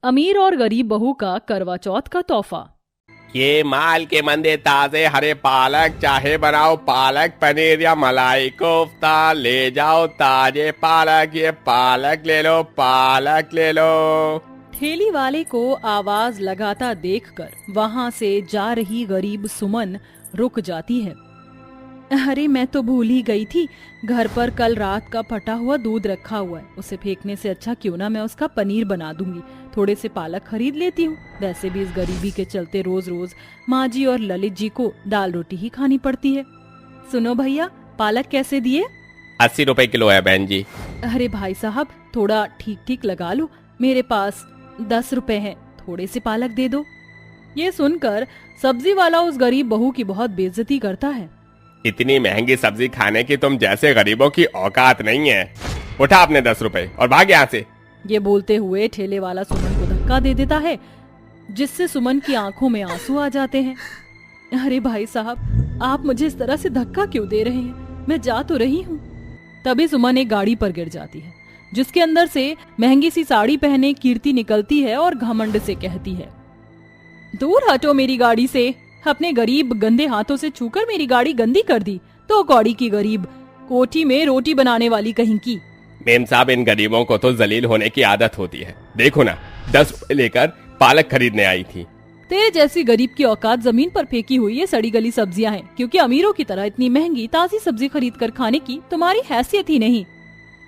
अमीर और गरीब बहू का करवा चौथ का तोहफा। ये माल के मंदे ताजे हरे पालक, चाहे बनाओ पालक पनीर या मलाई कोफ्ता, ले जाओ ताजे पालक, ये पालक ले लो, पालक ले लो। ठेली वाले को आवाज लगाता देखकर वहाँ से जा रही गरीब सुमन रुक जाती है। अरे मैं तो भूल ही गई थी, घर पर कल रात का फटा हुआ दूध रखा हुआ है, उसे फेंकने से अच्छा क्यों ना मैं उसका पनीर बना दूंगी। थोड़े से पालक खरीद लेती हूँ। वैसे भी इस गरीबी के चलते रोज रोज माँ जी और ललित जी को दाल रोटी ही खानी पड़ती है। सुनो भैया, पालक कैसे दिए? 80 रुपए किलो है बहन जी। अरे भाई साहब, थोड़ा ठीक ठीक लगा लो, मेरे पास 10 रुपए हैं, थोड़े से पालक दे दो। ये सुनकर सब्जी वाला उस गरीब बहू की बहुत बेइज्जती करता है। इतनी महंगी सब्जी खाने की तुम जैसे गरीबों की औकात नहीं है। उठा अपने 10 रुपए और भाग यहाँ से। ये बोलते हुए ठेले वाला सुमन को धक्का दे देता है, जिससे सुमन की आंखों में आंसू आ जाते हैं। अरे भाई साहब, आप मुझे इस तरह से धक्का क्यों दे रहे हैं? मैं जा तो रही हूँ। तभी सुमन एक गाड़ी पर गिर जाती है, जिसके अंदर से महंगी सी साड़ी पहने कीर्ति निकलती है और घमंड से कहती है, दूर हटो मेरी गाड़ी से। अपने गरीब गंदे हाथों से छूकर मेरी गाड़ी गंदी कर दी तो कौड़ी की गरीब, कोठी में रोटी बनाने वाली कहीं की। मेम साहब, इन गरीबों को तो जलील होने की आदत होती है। देखो ना, 10 रुपए लेकर पालक खरीदने आई थी। तेरे जैसी गरीब की औकात जमीन पर फेंकी हुई ये सड़ी गली सब्जियां हैं, क्योंकि अमीरों की तरह इतनी महंगी ताजी सब्जी खरीद कर खाने की तुम्हारी हैसियत ही नहीं।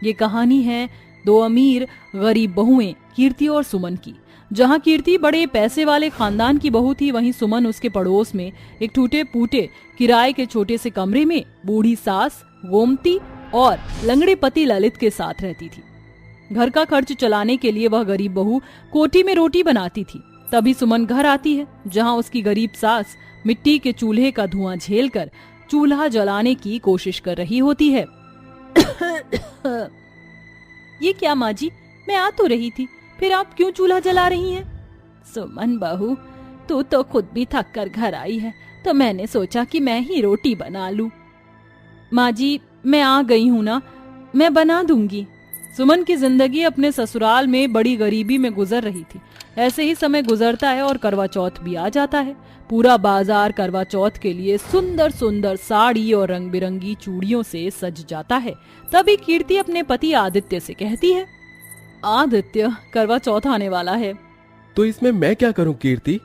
ये कहानी है दो अमीर गरीब बहुएं, कीर्ति और सुमन की। जहाँ कीर्ति बड़े पैसे वाले खानदान की बहू थी, वहीं सुमन उसके पड़ोस में एक टूटे फूटे किराए के छोटे से कमरे में बूढ़ी सास गोमती और लंगड़े पति ललित के साथ रहती थी। घर का खर्च चलाने के लिए वह गरीब बहू कोठी में रोटी बनाती थी। तभी सुमन घर आती है, जहाँ उसकी गरीब सास मिट्टी के चूल्हे का धुआं झेलकर चूल्हा जलाने की कोशिश कर रही होती है। ये क्या माँ जी, मैं आ तो रही थी, फिर आप क्यों चूल्हा जला रही हैं? सुमन बहू, तू तो खुद भी थक कर घर आई है, तो मैंने सोचा कि मैं ही रोटी बना लूं। माँ जी, मैं आ गई हूँ ना, मैं बना दूंगी। सुमन की जिंदगी अपने ससुराल में बड़ी गरीबी में गुजर रही थी। ऐसे ही समय गुजरता है और करवा चौथ भी आ जाता है। पूरा बाजार करवा चौथ के लिए सुंदर सुंदर साड़ी और रंग बिरंगी चूड़ियों से सज जाता है। तभी कीर्ति अपने पति आदित्य से कहती है, आदित्य, करवा चौथ आने वाला है। तो इसमें मैं क्या करूं कीर्ति?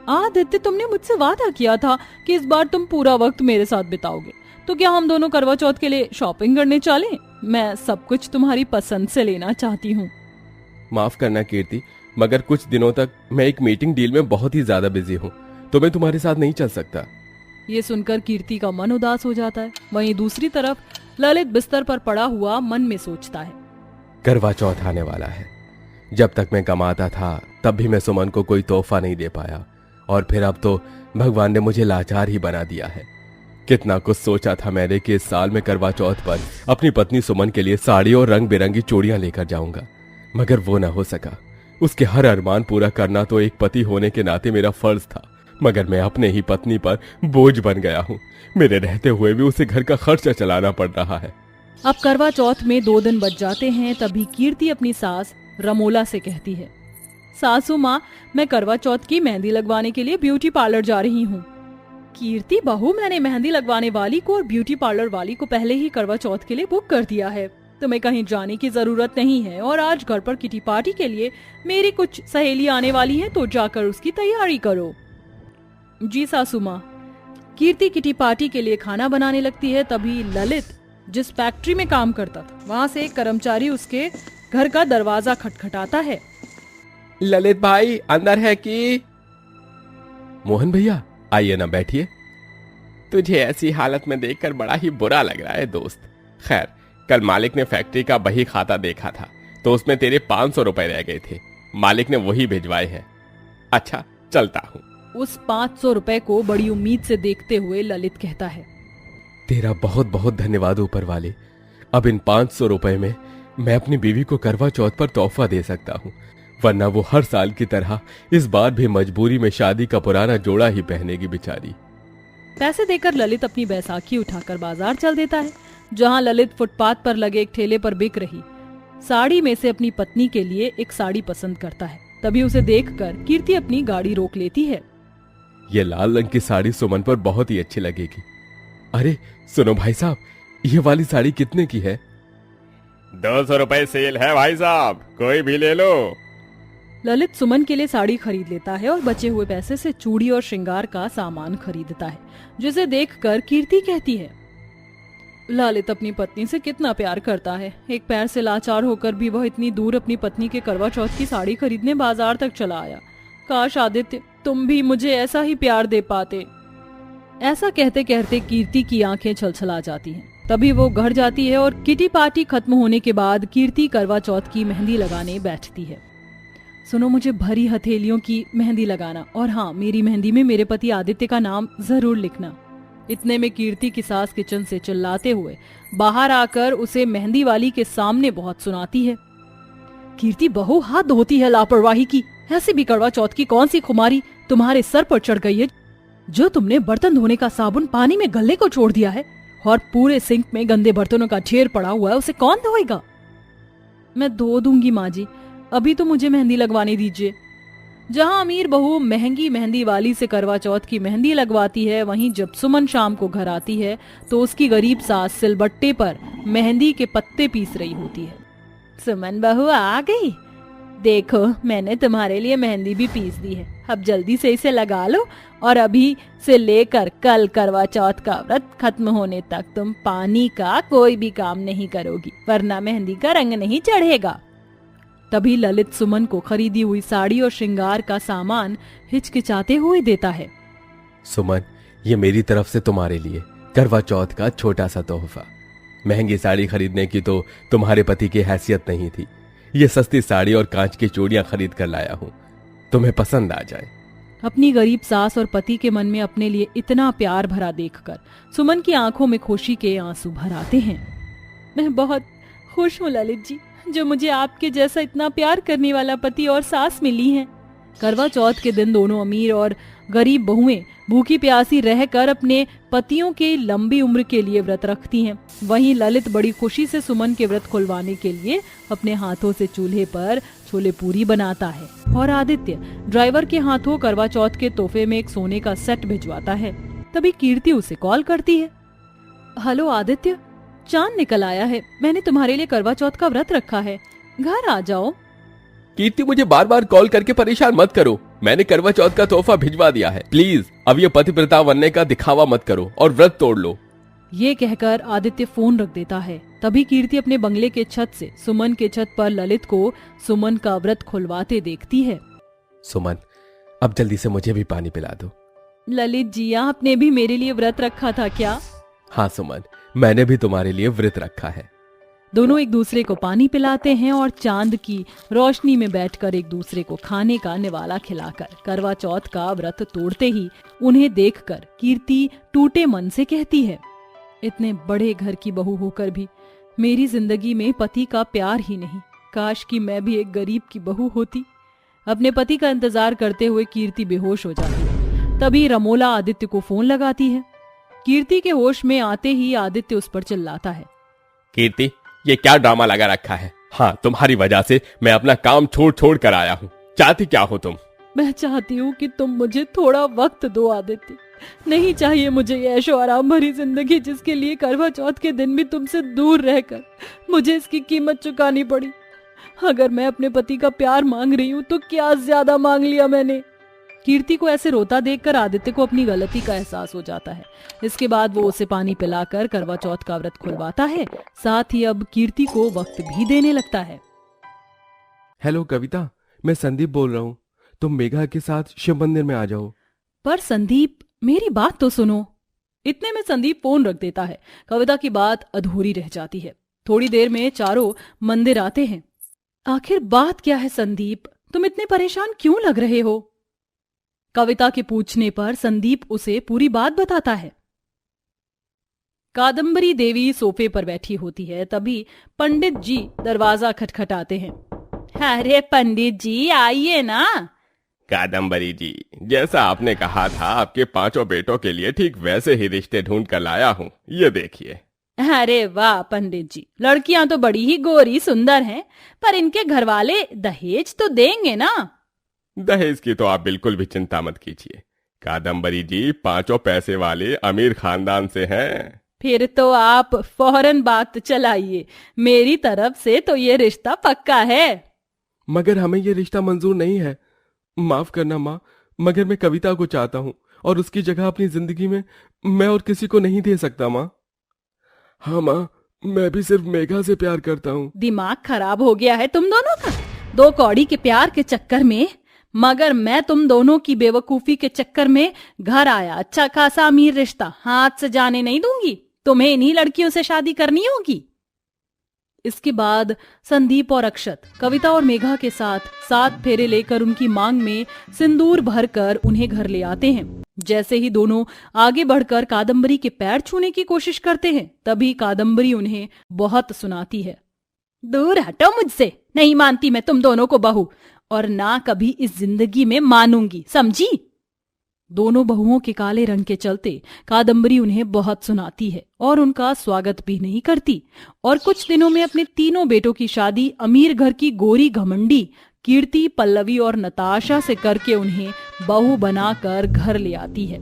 आदित्य, तुमने मुझसे वादा किया था कि इस बार तुम पूरा वक्त मेरे साथ बिताओगे, तो क्या हम दोनों करवा चौथ के लिए शॉपिंग करने चलें? मैं सब कुछ तुम्हारी पसंद से लेना चाहती हूँ। माफ करना कीर्ति, मगर कुछ दिनों तक मैं एक मीटिंग डील में बहुत ही ज्यादा बिजी हूँ, तो मैं तुम्हारे साथ नहीं चल सकता। ये सुनकर कीर्ति का मन उदास हो जाता है। वहीं दूसरी तरफ ललित बिस्तर पर पड़ा हुआ मन में सोचता है, करवा चौथ आने वाला है। जब तक मैं कमाता था तब भी मैं सुमन को कोई तोहफा नहीं दे पाया, और फिर अब तो भगवान ने मुझे लाचार ही बना दिया है। कितना कुछ सोचा था मैंने कि इस साल में करवा चौथ पर अपनी पत्नी सुमन के लिए साड़ी और रंग बिरंगी चूड़ियां लेकर जाऊंगा, मगर वो ना हो सका। उसके हर अरमान पूरा करना तो एक पति होने के नाते मेरा फर्ज था, मगर मैं अपने ही पत्नी पर बोझ बन गया हूँ। मेरे रहते हुए भी उसे घर का खर्चा चलाना पड़ रहा है। अब करवा चौथ में 2 दिन बच जाते हैं। तभी कीर्ति अपनी सास रमोला से कहती है, सासू माँ, मैं करवा चौथ की मेहंदी लगवाने के लिए ब्यूटी पार्लर जा रही हूँ। कीर्ति बहू, मैंने मेहंदी लगवाने वाली को और ब्यूटी पार्लर वाली को पहले ही करवा चौथ के लिए बुक कर दिया है। तुम्हें कहीं जाने की जरूरत नहीं है, और आज घर पर किटी पार्टी के लिए मेरी कुछ सहेली आने वाली है, तो जाकर उसकी तैयारी करो। जी सासू माँ। कीर्ति किटी पार्टी के लिए खाना बनाने लगती है। तभी ललित, जिस फैक्ट्री में काम करता था, वहाँ से एक कर्मचारी उसके घर का दरवाजा खटखटाता है। ललित भाई, अंदर है कि? मोहन भैया, आइए ना, बैठिए। तुझे ऐसी हालत में देखकर बड़ा ही बुरा लग रहा है दोस्त। खैर, कल मालिक ने फैक्ट्री का बही खाता देखा था, तो उसमें तेरे 500 रुपए रह गए थे। मालिक ने वही भिजवाए हैं। अच्छा, चलता हूँ। उस 500 रुपए को बड़ी उम्मीद से देखते हुए ललित कहता है, तेरा बहुत बहुत धन्यवाद ऊपर वाले। अब इन 500 रुपए में मैं अपनी बीवी को करवा चौथ पर तोहफा दे सकता हूँ, वरना वो हर साल की तरह इस बार भी मजबूरी में शादी का पुराना जोड़ा ही पहनेगी बेचारी। पैसे देकर ललित अपनी बैसाखी उठाकर बाजार चल देता है, जहाँ ललित फुटपाथ पर लगे एक ठेले पर बिक रही साड़ी में से अपनी पत्नी के लिए एक साड़ी पसंद करता है। तभी उसे देखकर कीर्ति अपनी गाड़ी रोक लेती है। ये लाल रंग की साड़ी सुमन पर बहुत ही अच्छी लगेगी। अरे सुनो भाई साहब, ये वाली साड़ी कितने की है? 200 रुपए सेल है भाई साहब, कोई भी ले लो। ललित सुमन के लिए साड़ी खरीद लेता है और बचे हुए पैसे से चूड़ी और श्रृंगार का सामान खरीदता है, जिसे देखकर कीर्ति कहती है, ललित अपनी पत्नी से कितना प्यार करता है। एक पैर से लाचार होकर भी वह इतनी दूर अपनी पत्नी के करवा चौथ की साड़ी खरीदने बाजार तक चला आया। काश आदित्य तुम भी मुझे ऐसा ही प्यार दे पाते। ऐसा कहते कहते कीर्ति की आंखें छलछला जाती हैं। तभी वो घर जाती है और किटी पार्टी खत्म होने के बाद कीर्ति करवा चौथ की मेहंदी लगाने बैठती है। सुनो, मुझे भरी हथेलियों की मेहंदी लगाना, और हाँ, मेरी मेहंदी में मेरे पति आदित्य का नाम जरूर लिखना। इतने में कीर्ति की सास किचन से चिल्लाते हुए बाहर आकर उसे मेहंदी वाली के सामने बहुत सुनाती है। कीर्ति बहू, हाथ धोती है लापरवाही की। ऐसे भी करवा चौथ की कौन सी खुमारी तुम्हारे सर पर चढ़ गई है, जो तुमने बर्तन धोने का साबुन पानी में गलने को छोड़ दिया है, और पूरे सिंक में गंदे बर्तनों का ढेर पड़ा हुआ है, उसे कौन धोएगा? मैं धो दूंगी माँ जी, अभी तो मुझे मेहंदी लगवाने दीजिए। जहां अमीर बहू महंगी मेहंदी वाली से करवा चौथ की मेहंदी लगवाती है, वहीं जब सुमन शाम को घर आती है तो उसकी गरीब सास सिलबट्टे पर मेहंदी के पत्ते पीस रही होती है। सुमन बहू आ गई, देखो मैंने तुम्हारे लिए मेहंदी भी पीस दी है, अब जल्दी से इसे लगा लो, और अभी से लेकर कल करवा चौथ का व्रत खत्म होने तक तुम पानी का कोई भी काम नहीं करोगी, वरना मेहंदी का रंग नहीं चढ़ेगा। तभी ललित सुमन को खरीदी हुई साड़ी और श्रृंगार का सामान हिचकिचाते हुए देता है। सुमन, ये मेरी तरफ से तुम्हारे लिए करवा चौथ का छोटा सा तोहफा। महंगी साड़ी खरीदने की तो तुम्हारे पति की हैसियत नहीं थी। ये सस्ती साड़ी और कांच की चूड़ियां खरीद कर लाया हूँ, तुम्हें पसंद आ जाए। अपनी गरीब सास और पति के मन में अपने लिए इतना प्यार भरा देखकर सुमन की आंखों में खुशी के आंसू भर आते हैं। मैं बहुत खुश हूँ ललित जी, जो मुझे आपके जैसा इतना प्यार करने वाला पति और सास मिली है। करवा चौथ के दिन दोनों अमीर और गरीब बहुएं भूखी प्यासी रहकर अपने पतियों के लंबी उम्र के लिए व्रत रखती हैं। वहीं ललित बड़ी खुशी से सुमन के व्रत खुलवाने के लिए अपने हाथों से चूल्हे पर छोले पूरी बनाता है, और आदित्य ड्राइवर के हाथों करवा चौथ के तोहफे में एक सोने का सेट भिजवाता है। तभी कीर्ति उसे कॉल करती है। हेलो आदित्य, चांद निकल आया है, मैंने तुम्हारे लिए करवा चौथ का व्रत रखा है, घर आ जाओ। कीर्ति, मुझे बार बार कॉल करके परेशान मत करो, मैंने करवा चौथ का तोहफा भिजवा दिया है, प्लीज अब ये पतिव्रता बनने का दिखावा मत करो और व्रत तोड़ लो। ये कहकर आदित्य फोन रख देता है। तभी कीर्ति अपने बंगले के छत से सुमन के छत पर ललित को सुमन का व्रत खुलवाते देखती है। सुमन, अब जल्दी से मुझे भी पानी पिला दो। ललित जी, आपने भी मेरे लिए व्रत रखा था क्या? हाँ सुमन, मैंने भी तुम्हारे लिए व्रत रखा है। दोनों एक दूसरे को पानी पिलाते हैं और चांद की रोशनी में बैठकर एक दूसरे को खाने का निवाला खिलाकर करवा चौथ का व्रत तोड़ते ही उन्हें देखकर कीर्ति टूटे मन से कहती है, इतने बड़े घर की बहू होकर भी मेरी जिंदगी में पति का प्यार ही नहीं। काश कि मैं भी एक गरीब की बहू होती। अपने पति का इंतजार करते हुए कीर्ति बेहोश हो जाती है। तभी रमोला आदित्य को फोन लगाती है। कीर्ति के होश में आते ही आदित्य उस पर चिल्लाता है, कीर्ति, ये क्या ड्रामा लगा रखा है? हाँ, तुम्हारी वजह से मैं अपना काम छोड़ छोड़ कर आया हूँ। चाहती क्या हो तुम? मैं चाहती हूँ कि तुम मुझे थोड़ा वक्त दो आदित्य। नहीं चाहिए मुझे ये ऐशो आराम भरी जिंदगी, जिसके लिए करवा चौथ के दिन भी तुमसे दूर रहकर मुझे इसकी कीमत चुकानी पड़ी। अगर मैं अपने पति का प्यार मांग रही हूँ तो क्या ज्यादा मांग लिया मैंने। कीर्ति को ऐसे रोता देखकर आदित्य को अपनी गलती का एहसास हो जाता है। इसके बाद वो उसे पानी पिलाकर करवा चौथ का व्रत खुलवाता है, साथ ही अब कीर्ति को वक्त भी देने लगता है। हेलो कविता, मैं संदीप बोल रहा हूँ, तुम मेघा के साथ शिव मंदिर में आ जाओ। पर संदीप, मेरी बात तो सुनो। इतने में संदीप फोन रख देता है। कविता की बात अधूरी रह जाती है। थोड़ी देर में चारों मंदिर आते हैं। आखिर बात क्या है संदीप, तुम इतने परेशान क्यों लग रहे हो? कविता के पूछने पर संदीप उसे पूरी बात बताता है। कादम्बरी देवी सोफे पर बैठी होती है। तभी पंडित जी दरवाजा खटखटाते हैं। अरे पंडित जी, आइए ना। कादम्बरी जी, जैसा आपने कहा था आपके 5 बेटों के लिए ठीक वैसे ही रिश्ते ढूंढ कर लाया हूँ, ये देखिए। अरे वाह पंडित जी, लड़कियां तो बड़ी ही गोरी सुंदर हैं, पर इनके घर वाले दहेज तो देंगे ना? दहेज की तो आप बिल्कुल भी चिंता मत कीजिए। कादम्बरी जी पांचों पैसे वाले अमीर खानदान से हैं। फिर तो आप फौरन बात चलाइए, मेरी तरफ से तो ये रिश्ता पक्का है। मगर हमें ये रिश्ता मंजूर नहीं है। माफ करना माँ, मगर मैं कविता को चाहता हूँ और उसकी जगह अपनी जिंदगी में मैं और किसी को नहीं दे सकता माँ। हाँ माँ, मैं भी सिर्फ मेघा से प्यार करता हूँ। दिमाग खराब हो गया है तुम दोनों का, दो कौड़ी के प्यार के चक्कर में। मगर मैं तुम दोनों की बेवकूफी के चक्कर में घर आया अच्छा खासा अमीर रिश्ता हाथ से जाने नहीं दूंगी। तुम्हें इन्हीं लड़कियों से शादी करनी होगी। इसके बाद संदीप और अक्षत कविता और मेघा के साथ 7 फेरे लेकर उनकी मांग में सिंदूर भरकर उन्हें घर ले आते हैं। जैसे ही दोनों आगे बढ़कर कादम्बरी के पैर छूने की कोशिश करते हैं, तभी कादम्बरी उन्हें बहुत सुनाती है। दूर हटो मुझसे, नहीं मानती मैं तुम दोनों को बहू, और ना कभी इस जिंदगी में मानूंगी, समझी। दोनों बहुओं के काले रंग के चलते कादम्बरी उन्हें बहुत सुनाती है और उनका स्वागत भी नहीं करती, और कुछ दिनों में अपने तीनों बेटों की शादी अमीर घर की गोरी घमंडी कीर्ति, पल्लवी और नताशा से करके उन्हें बहू बनाकर घर ले आती है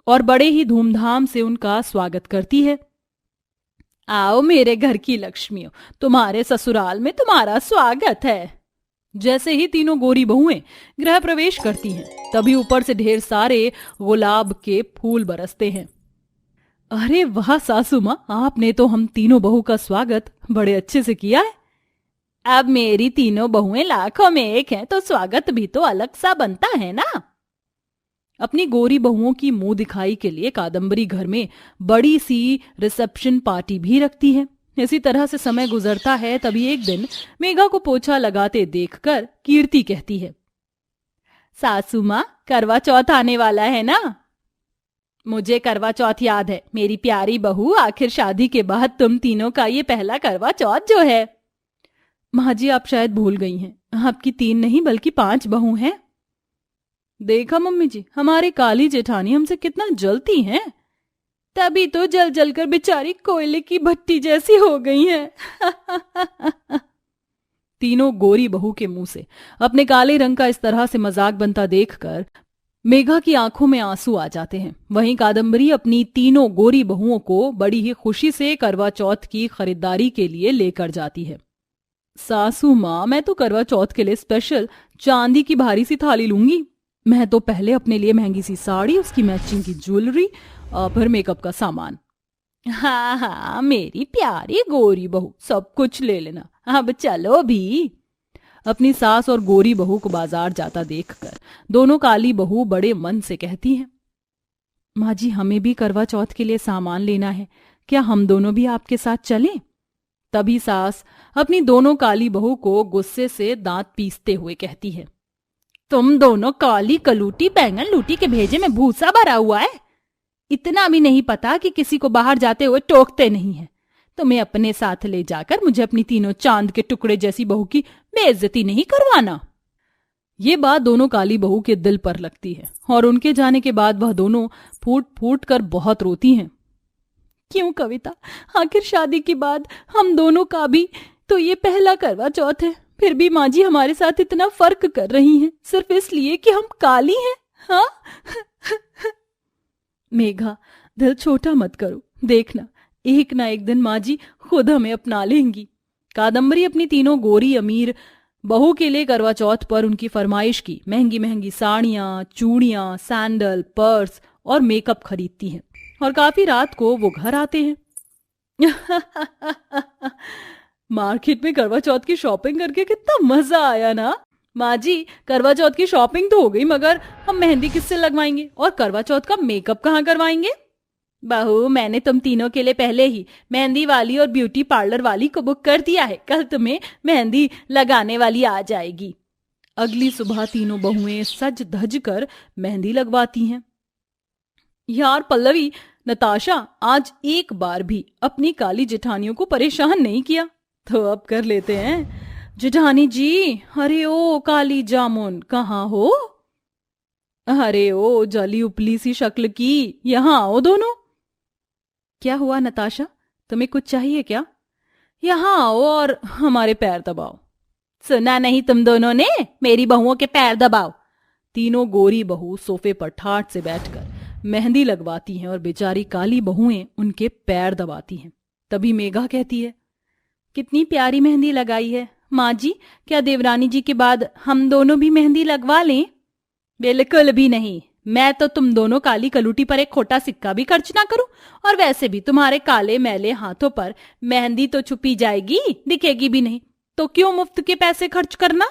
और बड़े ही धूमधाम से उनका स्वागत करती है। आओ मेरे घर की लक्ष्मियों, तुम्हारे ससुराल में तुम्हारा स्वागत है। जैसे ही तीनों गोरी बहुएं गृह प्रवेश करती हैं, तभी ऊपर से ढेर सारे गुलाब के फूल बरसते हैं। अरे वाह सासू माँ, आपने तो हम तीनों बहू का स्वागत बड़े अच्छे से किया है। अब मेरी तीनों बहुएं लाखों में एक हैं, तो स्वागत भी तो अलग सा बनता है ना। अपनी गोरी बहुओं की मुंह दिखाई के लिए कादम्बरी घर में बड़ी सी रिसेप्शन पार्टी भी रखती है। इसी तरह से समय गुजरता है। तभी एक दिन मेघा को पोछा लगाते देखकर कीर्ति कहती है, सासू माँ करवा चौथ आने वाला है ना। मुझे करवा चौथ याद है मेरी प्यारी बहू, आखिर शादी के बाद तुम तीनों का ये पहला करवा चौथ जो है। माँ जी आप शायद भूल गई हैं, आपकी 3 नहीं बल्कि 5 बहू हैं। देखा मम्मी जी, हमारी काली जेठानी हमसे कितना जलती हैं, तभी तो जल जल कर बेचारी कोयले की भट्टी जैसी हो गई हैं। तीनों गोरी बहू के मुंह से अपने काले रंग का इस तरह से मजाक बनता देखकर मेघा की आंखों में आंसू आ जाते हैं। वहीं कादम्बरी अपनी तीनों गोरी बहुओं को बड़ी ही खुशी से करवा चौथ की खरीदारी के लिए लेकर जाती है। सासू माँ, मैं तो करवा चौथ के लिए स्पेशल चांदी की भारी सी थाली लूंगी। मैं तो पहले अपने लिए महंगी सी साड़ी, उसकी मैचिंग की ज्वेलरी और फिर मेकअप का सामान। हाँ हाँ मेरी प्यारी गोरी बहू, सब कुछ ले लेना, अब चलो भी। अपनी सास और गोरी बहू को बाजार जाता देखकर दोनों काली बहू बड़े मन से कहती हैं, माँ जी हमें भी करवा चौथ के लिए सामान लेना है, क्या हम दोनों भी आपके साथ चलें? तभी सास अपनी दोनों काली बहू को गुस्से से दांत पीसते हुए कहती है, तुम दोनों काली कलूटी बैंगन लूटी के भेजे में भूसा भरा हुआ है। इतना भी नहीं पता कि किसी को बाहर जाते हुए टोकते नहीं है। तुम्हें अपने साथ ले जाकर मुझे अपनी तीनों चांद के टुकड़े जैसी बहू की बेइज्जती नहीं करवाना। ये बात दोनों काली बहू के दिल पर लगती है और उनके जाने के बाद वह दोनों फूट फूट कर बहुत रोती हैं। क्यों कविता, आखिर शादी के बाद हम दोनों का भी तो ये पहला करवा चौथ है, फिर भी माँ जी हमारे साथ इतना फर्क कर रही हैं सिर्फ इसलिए कि हम काली हैं। हाँ मेघा, दिल छोटा मत करो, देखना एक ना एक दिन माँ जी खुद हमें अपना लेंगी। कादम्बरी अपनी तीनों गोरी अमीर बहू के लिए करवा चौथ पर उनकी फरमाइश की महंगी महंगी साड़ियां, चूड़ियां, सैंडल, पर्स और मेकअप खरीदती हैं और काफी रात को वो घर आते हैं। मार्केट में करवा चौथ की शॉपिंग करके कितना मजा आया ना। माँ जी करवा चौथ की शॉपिंग तो हो गई, मगर हम मेहंदी किससे लगवाएंगे और करवा चौथ का मेकअप कहाँ करवाएंगे? बहू मैंने तुम तीनों के लिए पहले ही मेहंदी वाली और ब्यूटी पार्लर वाली को बुक कर दिया है, कल तुम्हें मेहंदी लगाने वाली आ जाएगी। अगली सुबह तीनों बहुएं सज धज कर मेहंदी लगवाती हैं। यार पल्लवी, नताशा आज एक बार भी अपनी काली जेठानियों को परेशान नहीं किया, तो अब कर लेते हैं। जेठानी जी, अरे ओ काली जामुन कहाँ हो? अरे ओ जली उपली सी शक्ल की, यहाँ आओ दोनों। क्या हुआ नताशा, तुम्हें कुछ चाहिए क्या? यहाँ आओ और हमारे पैर दबाओ। सुना नहीं तुम दोनों ने? मेरी बहुओं के पैर दबाओ। तीनों गोरी बहू सोफे पर ठाट से बैठकर मेहंदी लगवाती हैं और बेचारी काली बहुएं उनके पैर दबाती हैं। तभी मेघा कहती है, कितनी प्यारी मेहंदी लगाई है माँ जी, क्या देवरानी जी के बाद हम दोनों भी मेहंदी लगवा लें? बिल्कुल भी नहीं, मैं तो तुम दोनों काली कलूटी पर एक खोटा सिक्का भी खर्च ना करूं, और वैसे भी तुम्हारे काले मैले हाथों पर मेहंदी तो छुपी जाएगी, दिखेगी भी नहीं, तो क्यों मुफ्त के पैसे खर्च करना?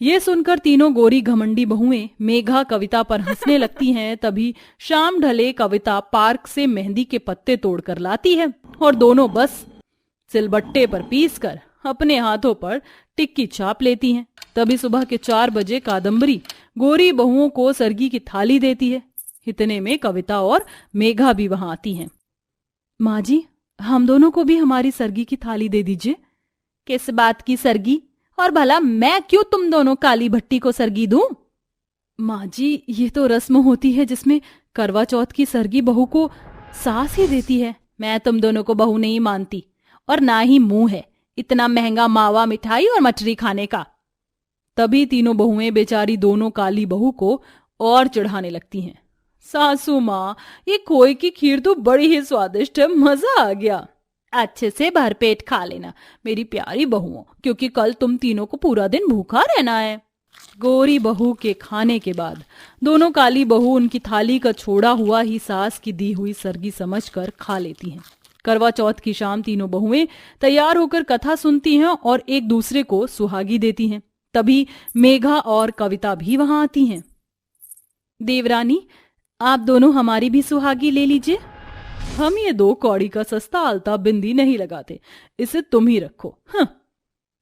ये सुनकर तीनों गोरी घमंडी बहुएं मेघा कविता पर हंसने लगती हैं। तभी शाम ढले कविता पार्क से मेहंदी के पत्ते तोड़कर लाती है और दोनों बस सिलबट्टे पर पीसकर अपने हाथों पर टिक्की छाप लेती हैं। तभी सुबह के 4 बजे कादम्बरी गोरी बहुओं को सरगी की थाली देती है। इतने में कविता और मेघा भी वहां आती हैं। माँ जी, हम दोनों को भी हमारी सरगी की थाली दे दीजिए। किस बात की सरगी? और भला मैं क्यों तुम दोनों काली भट्टी को सरगी दूं? माँ जी, ये तो रस्म होती है जिसमें करवा चौथ की सरगी बहू को सास ही देती है। मैं तुम दोनों को बहू नहीं मानती, और ना ही मुंह है इतना महंगा मावा मिठाई और मटरी खाने का। तभी तीनों बहुएं बेचारी दोनों काली बहू को और चढ़ाने लगती हैं। सासू माँ, ये खोए की खीर तो बड़ी ही स्वादिष्ट है, मजा आ गया। अच्छे से भरपेट खा लेना मेरी प्यारी बहुओं, क्योंकि कल तुम तीनों को पूरा दिन भूखा रहना है। गोरी बहू के खाने के बाद दोनों काली बहू उनकी थाली का छोड़ा हुआ ही सास की दी हुई सरगी समझकर खा लेती हैं। करवा चौथ की शाम तीनों बहुएं तैयार होकर कथा सुनती हैं और एक दूसरे को सुहागी देती हैं। तभी मेघा और कविता भी वहां आती हैं। देवरानी, आप दोनों हमारी भी सुहागी ले लीजिए। हम ये 2 कौड़ी का सस्ता आलता बिंदी नहीं लगाते, इसे तुम ही रखो। हाँ।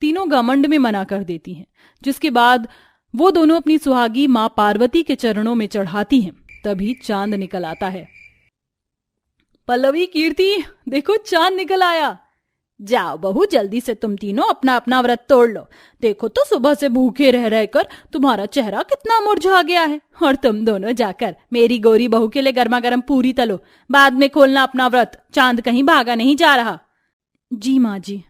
तीनों घमंड में मना कर देती हैं, जिसके बाद वो दोनों अपनी सुहागी मां पार्वती के चरणों में चढ़ाती हैं। तभी चांद निकल आता है। पल्लवी, कीर्ति, देखो चांद निकल आया। जाओ बहू, जल्दी से तुम तीनों अपना अपना व्रत तोड़ लो। देखो तो सुबह से भूखे रह रहकर तुम्हारा चेहरा कितना मुरझा गया है। और तुम दोनों जाकर मेरी गोरी बहू के लिए गर्मा गर्म पूरी तलो, बाद में खोलना अपना व्रत, चांद कहीं भागा नहीं जा रहा। जी माँ जी।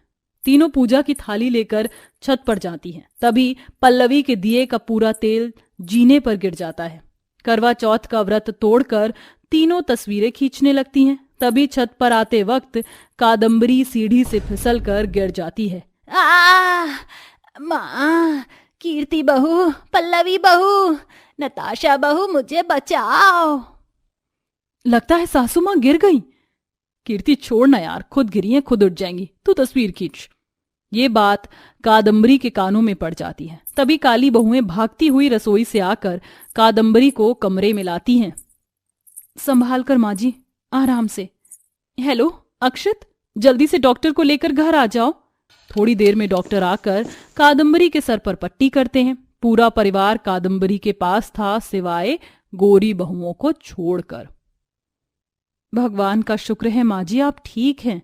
तीनों पूजा की थाली लेकर छत पर जाती हैं। तभी पल्लवी के दिए का पूरा तेल जीने पर गिर जाता है। करवा चौथ का व्रत तोड़कर तीनों तस्वीरें खींचने लगती हैं। तभी छत पर आते वक्त कादम्बरी सीढ़ी से फिसलकर गिर जाती है। माँ, कीर्ति बहू, पल्लवी बहू, नताशा बहू, मुझे बचाओ। लगता है सासू माँ गिर गई। कीर्ति, छोड़ना यार, खुद गिरी हैं, खुद उठ जाएंगी, तू तस्वीर खींच। ये बात कादम्बरी के कानों में पड़ जाती है। तभी काली बहुएं भागती हुई रसोई से आकर कादम्बरी को कमरे में लाती हैं। संभाल कर माँ जी, आराम से। हेलो अक्षत, जल्दी से डॉक्टर को लेकर घर आ जाओ। थोड़ी देर में डॉक्टर आकर कादम्बरी के सर पर पट्टी करते हैं। पूरा परिवार कादम्बरी के पास था, सिवाय गोरी बहुओं को छोड़कर। भगवान का शुक्र है माँ जी, आप ठीक हैं।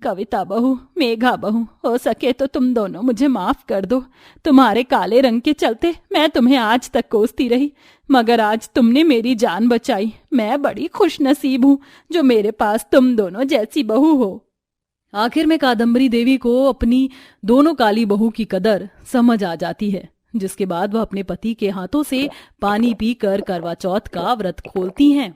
कविता बहू, मेघा बहू, हो सके तो तुम दोनों मुझे माफ कर दो। तुम्हारे काले रंग के चलते मैं तुम्हें आज तक कोसती रही, मगर आज तुमने मेरी जान बचाई। मैं बड़ी खुशनसीब हूँ जो मेरे पास तुम दोनों जैसी बहू हो। आखिर में कादम्बरी देवी को अपनी दोनों काली बहू की कदर समझ आ जाती है, जिसके बाद वह अपने पति के हाथों से पानी पीकर करवा चौथ का व्रत खोलती हैं।